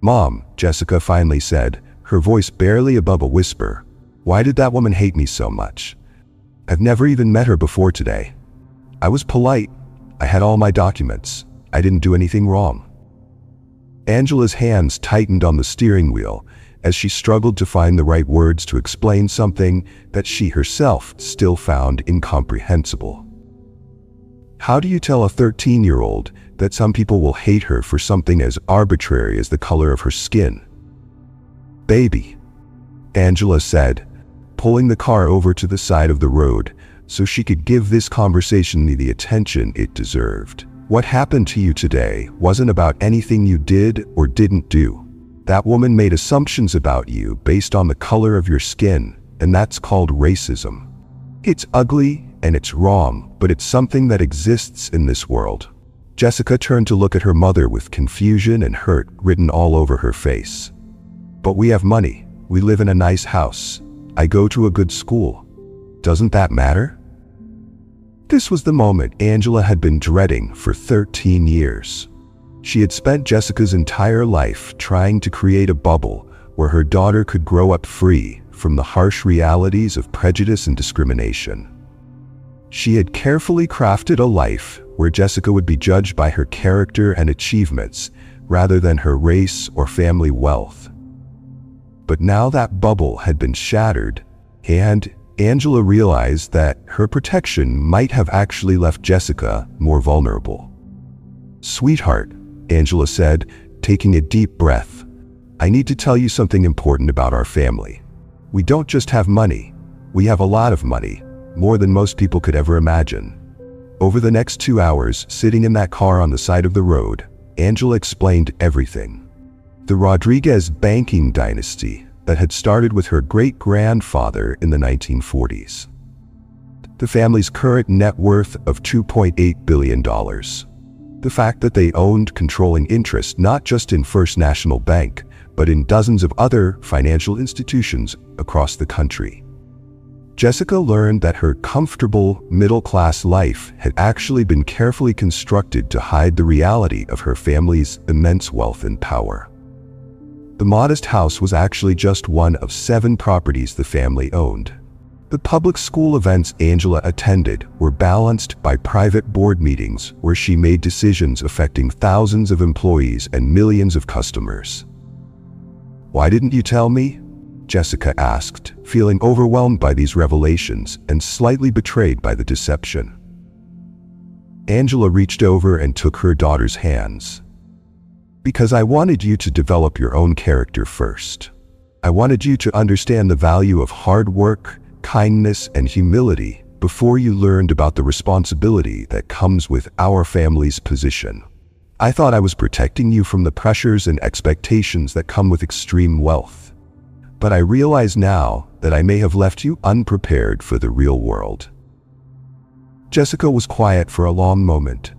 "Mom," Jessica finally said, her voice barely above a whisper, "why did that woman hate me so much? I've never even met her before today. I was polite. I had all my documents. I didn't do anything wrong." Angela's hands tightened on the steering wheel as she struggled to find the right words to explain something that she herself still found incomprehensible. How do you tell a 13-year-old that some people will hate her for something as arbitrary as the color of her skin? "Baby," Angela said, pulling the car over to the side of the road so she could give this conversation the attention it deserved. "What happened to you today wasn't about anything you did or didn't do. That woman made assumptions about you based on the color of your skin, and that's called racism. It's ugly and it's wrong, but it's something that exists in this world." Jessica turned to look at her mother with confusion and hurt written all over her face. "But we have money. We live in a nice house. I go to a good school. Doesn't that matter?" This was the moment Angela had been dreading for 13 years. She had spent Jessica's entire life trying to create a bubble where her daughter could grow up free from the harsh realities of prejudice and discrimination. She had carefully crafted a life where Jessica would be judged by her character and achievements rather than her race or family wealth. But now that bubble had been shattered, and Angela realized that her protection might have actually left Jessica more vulnerable. "Sweetheart," Angela said, taking a deep breath, "I need to tell you something important about our family. We don't just have money. We have a lot of money, more than most people could ever imagine." Over the next 2 hours, sitting in that car on the side of the road, Angela explained everything. The Rodriguez banking dynasty that had started with her great-grandfather in the 1940s. The family's current net worth of $2.8 billion. The fact that they owned controlling interest not just in First National Bank, but in dozens of other financial institutions across the country. Jessica learned that her comfortable, middle-class life had actually been carefully constructed to hide the reality of her family's immense wealth and power. The modest house was actually just one of 7 properties the family owned. The public school events Angela attended were balanced by private board meetings where she made decisions affecting thousands of employees and millions of customers. "Why didn't you tell me?" Jessica asked, feeling overwhelmed by these revelations and slightly betrayed by the deception. Angela reached over and took her daughter's hands. "Because I wanted you to develop your own character first. I wanted you to understand the value of hard work, kindness, and humility before you learned about the responsibility that comes with our family's position. I thought I was protecting you from the pressures and expectations that come with extreme wealth. But I realize now that I may have left you unprepared for the real world." Jessica was quiet for a long moment,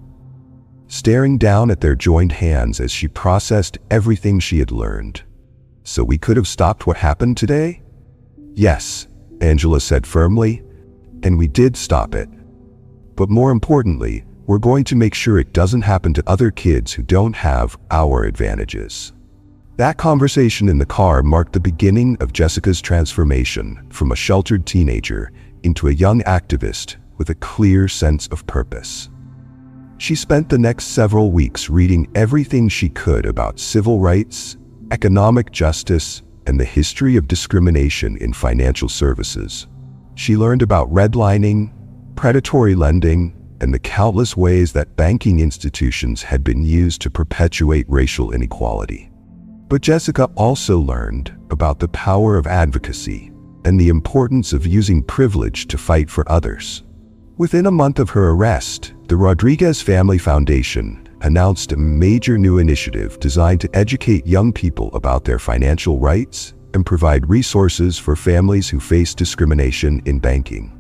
staring down at their joined hands as she processed everything she had learned. "So we could have stopped what happened today?" "Yes," Angela said firmly, "and we did stop it. But more importantly, we're going to make sure it doesn't happen to other kids who don't have our advantages." That conversation in the car marked the beginning of Jessica's transformation from a sheltered teenager into a young activist with a clear sense of purpose. She spent the next several weeks reading everything she could about civil rights, economic justice, and the history of discrimination in financial services. She learned about redlining, predatory lending, and the countless ways that banking institutions had been used to perpetuate racial inequality. But Jessica also learned about the power of advocacy. and the importance of using privilege to fight for others. Within a month of her arrest, the Rodriguez Family Foundation announced a major new initiative designed to educate young people about their financial rights and provide resources for families who face discrimination in banking.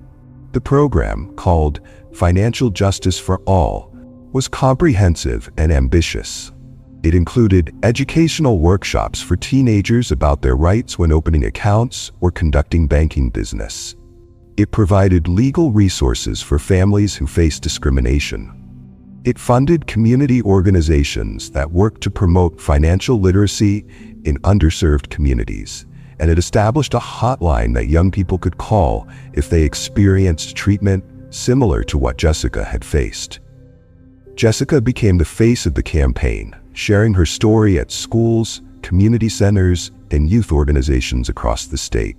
The program, called Financial Justice for All, was comprehensive and ambitious. It included educational workshops for teenagers about their rights when opening accounts or conducting banking business. It provided legal resources for families who face discrimination. It funded community organizations that work to promote financial literacy in underserved communities, and it established a hotline that young people could call if they experienced treatment similar to what Jessica had faced. Jessica became the face of the campaign, sharing her story at schools, community centers, and youth organizations across the state.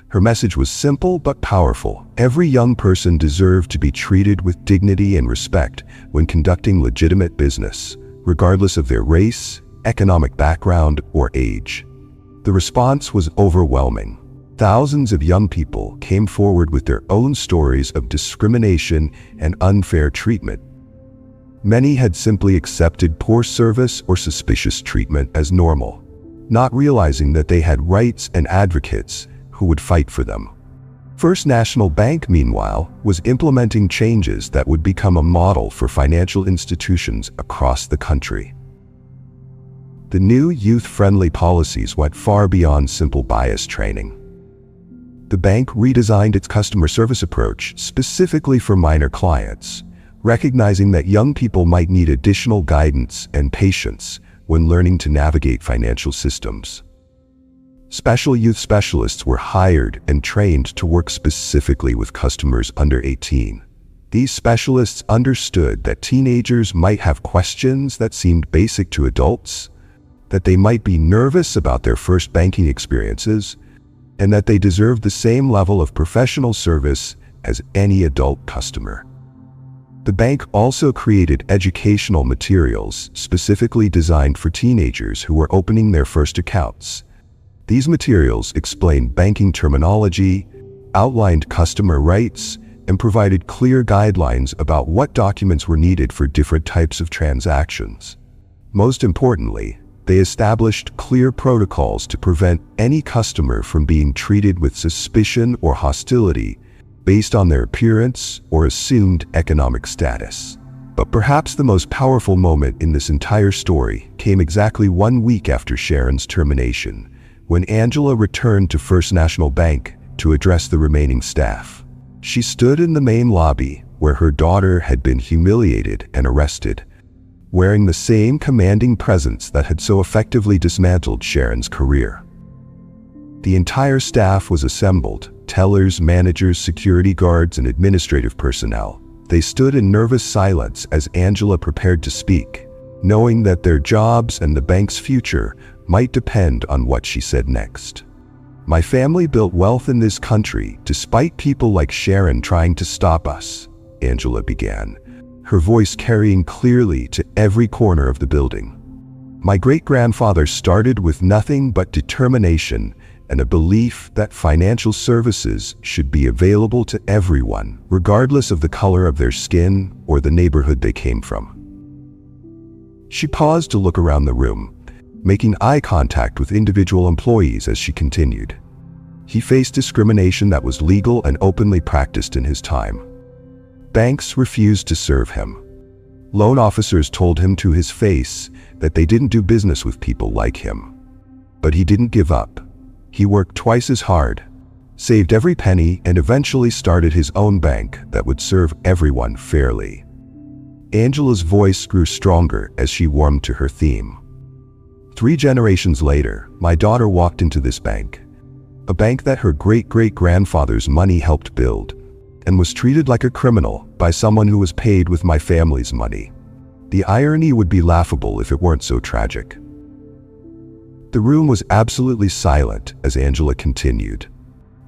Her message was simple but powerful. Every young person deserved to be treated with dignity and respect when conducting legitimate business, regardless of their race, economic background, or age. The response was overwhelming. Thousands of young people came forward with their own stories of discrimination and unfair treatment. Many had simply accepted poor service or suspicious treatment as normal, not realizing that they had rights and advocates who would fight for them. First National Bank, meanwhile, was implementing changes that would become a model for financial institutions across the country. The new youth-friendly policies went far beyond simple bias training. The bank redesigned its customer service approach specifically for minor clients, recognizing that young people might need additional guidance and patience when learning to navigate financial systems. Special youth specialists were hired and trained to work specifically with customers under 18. These specialists understood that teenagers might have questions that seemed basic to adults, that they might be nervous about their first banking experiences, and that they deserved the same level of professional service as any adult customer. The bank also created educational materials specifically designed for teenagers who were opening their first accounts. These materials explained banking terminology, outlined customer rights, and provided clear guidelines about what documents were needed for different types of transactions. Most importantly, they established clear protocols to prevent any customer from being treated with suspicion or hostility based on their appearance or assumed economic status. But perhaps the most powerful moment in this entire story came exactly 1 week after Sharon's termination, when Angela returned to First National Bank to address the remaining staff. She stood in the main lobby where her daughter had been humiliated and arrested, wearing the same commanding presence that had so effectively dismantled Sharon's career. The entire staff was assembled: tellers, managers, security guards, and administrative personnel. They stood in nervous silence as Angela prepared to speak, knowing that their jobs and the bank's future might depend on what she said next. "My family built wealth in this country despite people like Sharon trying to stop us," Angela began, her voice carrying clearly to every corner of the building. "My great-grandfather started with nothing but determination and a belief that financial services should be available to everyone, regardless of the color of their skin or the neighborhood they came from." She paused to look around the room, making eye contact with individual employees as she continued. He faced discrimination that was legal and openly practiced in his time. Banks refused to serve him. Loan officers told him to his face that they didn't do business with people like him. But he didn't give up. He worked twice as hard, saved every penny, and eventually started his own bank that would serve everyone fairly. Angela's voice grew stronger as she warmed to her theme. 3 generations later, my daughter walked into this bank, a bank that her great-great-grandfather's money helped build, and was treated like a criminal by someone who was paid with my family's money. The irony would be laughable if it weren't so tragic. The room was absolutely silent as Angela continued.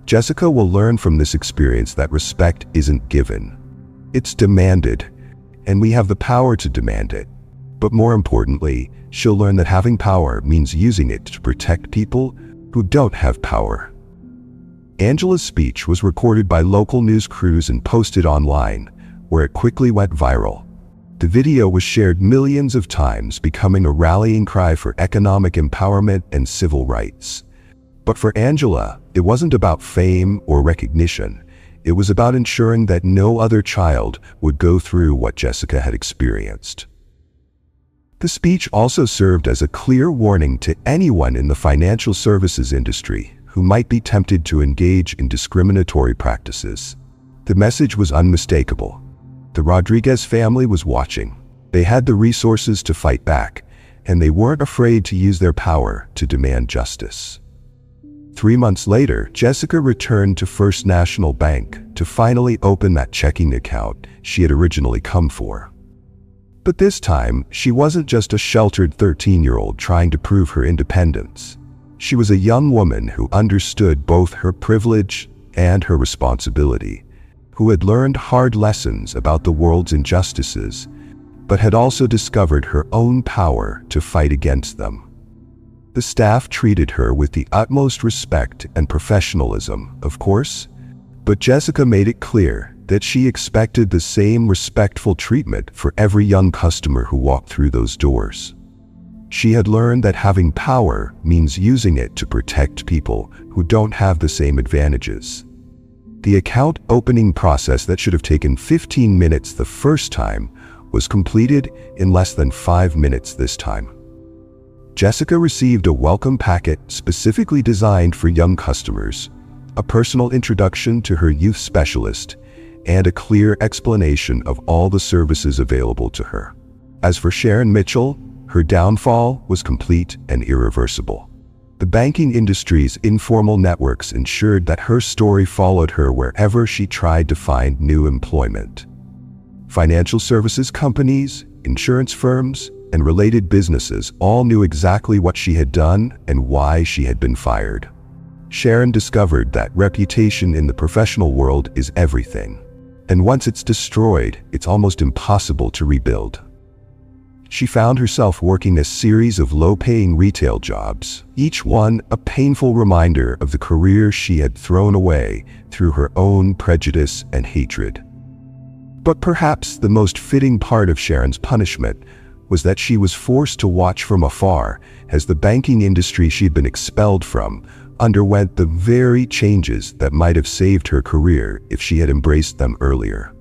"Jessica will learn from this experience that respect isn't given. It's demanded, and we have the power to demand it. But more importantly, she'll learn that having power means using it to protect people who don't have power." Angela's speech was recorded by local news crews and posted online, where it quickly went viral. The video was shared millions of times, becoming a rallying cry for economic empowerment and civil rights. But for Angela, it wasn't about fame or recognition. It was about ensuring that no other child would go through what Jessica had experienced. The speech also served as a clear warning to anyone in the financial services industry who might be tempted to engage in discriminatory practices. The message was unmistakable. The Rodriguez family was watching. They had the resources to fight back, and they weren't afraid to use their power to demand justice. 3 months later, Jessica returned to First National Bank to finally open that checking account she had originally come for. But this time, she wasn't just a sheltered 13-year-old trying to prove her independence. She was a young woman who understood both her privilege and her responsibility, who had learned hard lessons about the world's injustices, but had also discovered her own power to fight against them. The staff treated her with the utmost respect and professionalism, of course, but Jessica made it clear that she expected the same respectful treatment for every young customer who walked through those doors. She had learned that having power means using it to protect people who don't have the same advantages. The account opening process that should have taken 15 minutes the first time was completed in less than 5 minutes this time. Jessica received a welcome packet specifically designed for young customers, a personal introduction to her youth specialist, and a clear explanation of all the services available to her. As for Sharon Mitchell, her downfall was complete and irreversible. The banking industry's informal networks ensured that her story followed her wherever she tried to find new employment. Financial services companies, insurance firms, and related businesses all knew exactly what she had done and why she had been fired. Sharon discovered that reputation in the professional world is everything, and once it's destroyed, it's almost impossible to rebuild. She found herself working a series of low-paying retail jobs, each one a painful reminder of the career she had thrown away through her own prejudice and hatred. But perhaps the most fitting part of Sharon's punishment was that she was forced to watch from afar as the banking industry she'd been expelled from underwent the very changes that might have saved her career if she had embraced them earlier.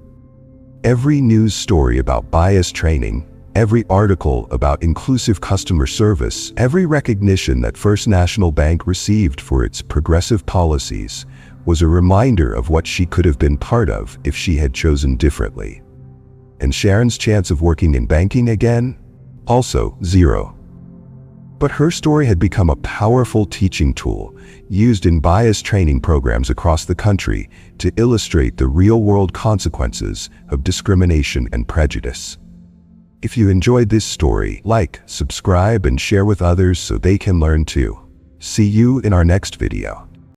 Every news story about bias training, every article about inclusive customer service, every recognition that First National Bank received for its progressive policies was a reminder of what she could have been part of if she had chosen differently. And Sharon's chance of working in banking again? Also zero. But her story had become a powerful teaching tool used in bias training programs across the country to illustrate the real-world consequences of discrimination and prejudice. If you enjoyed this story, like, subscribe, and share with others so they can learn too. See you in our next video.